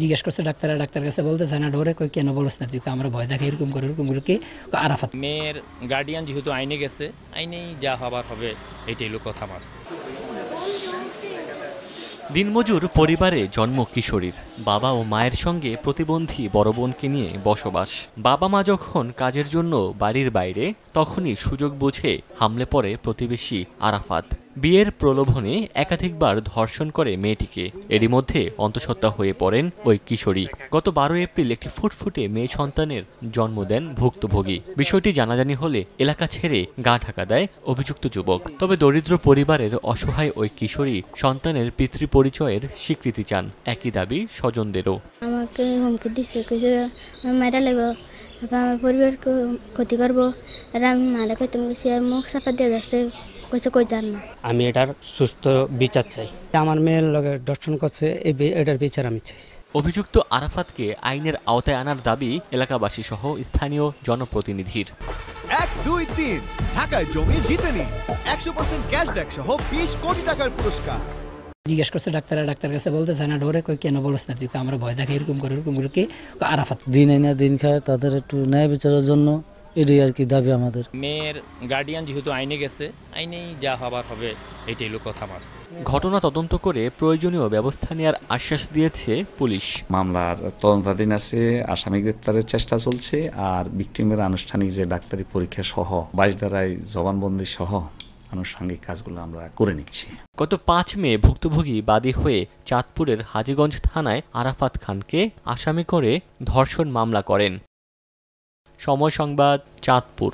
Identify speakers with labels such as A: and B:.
A: জিজ্ঞেস করছে ডাক্তার কাছে বলতে চায় না, ডরে কই কেন বলছ না তুই, আমরা ভয় দেখে এরকম করে কি আরাফাত
B: মেয়ের গার্ডিয়ান যেহেতু আইনে গেছে, আইনেই যা হবার হবে, এটাই হলো কথা আমার।
C: দিনমজুর পরিবারে জন্ম কিশোরীর, বাবা ও মায়ের সঙ্গে প্রতিবন্ধী বড় বোনকে নিয়ে বসবাস। বাবা মা যখন কাজের জন্য বাড়ির বাইরে, তখনই সুযোগ বুঝে হামলে পড়ে প্রতিবেশী আরাফাত। বিয়ের প্রলোভনে একাধিকবার ধর্ষণ করে মেয়েটিকে। এরই মধ্যে অন্তঃসত্ত্বা হয়ে পড়েন ওই কিশোরী। গত 12 এপ্রিল একটি ফুটফুটে মেয়ে সন্তানের জন্ম দেন ভুক্তভোগী। বিষয়টি জানাজানি হলে এলাকা ছেড়ে গা ঢাকা দেয় অভিযুক্ত যুবক। তবে দরিদ্র পরিবারের অসহায় ওই কিশোরী সন্তানের পিতৃ পরিচয়ের স্বীকৃতি চান। একই দাবি স্বজনদেরও।
D: আমাকে হুমকি দিচ্ছে, মেয়েটা লেব, আমার পরিবারকে ক্ষতি করবো, আর আমি মারা খেতে গেছি, আর মুখ চাপা দিয়ে যাচ্ছে, কই জান না।
E: আমি এটার সুস্থ বিচার চাই।
F: আমার মেয়ের লগে দর্শন করছে, এটার বিচার আমি চাই।
C: অভিযুক্ত আরাফাতকে আইনের আওতায় আনার দাবি এলাকাবাসী সহ স্থানীয় জনপ্রতিনিধির।
G: 1, 2, 3 ঢাকায় জমি জিতে নিন 100% ক্যাশব্যাক সহ 20 কোটি টাকার পুরস্কার।
A: জিজ্ঞেস করছে ডাক্তার কাছে বলতে চায় না, ডরে কই কেন বলছ না তুই, আমরা ভয় দেখে এরকম করে কি আরাফাত।
F: দিন এনে দিন খায়, তাদের একটু ন্যায় বিচারের জন্য এটাই আর কি দাবি আমাদের।
B: মেয়ের গার্ডিয়ান যেহেতু আইনে গেছে, আইনেই যা হবার হবে, এটাই হলো কথা আমার।
C: ঘটনা তদন্ত করে প্রয়োজনীয় ব্যবস্থা নেওয়ার আশ্বাস দিয়েছে পুলিশ।
H: মামলার তদন্তাধীন আছে, আসামি গ্রেপ্তারের চেষ্টা চলছে, আর ভিকটিমের আনুষ্ঠানিক যে ডাক্তারি পরীক্ষা সহ 22 ধারায় জবানবন্দি সহ আনুষঙ্গিক কাজগুলো আমরা করে নিচ্ছি।
C: গত 5 মে ভুক্তভোগী বাদী হয়ে চাঁদপুরের হাজীগঞ্জ থানায় আরাফাত খানকে আসামি করে ধর্ষণ মামলা করেন। সময় সংবাদ, চাঁদপুর।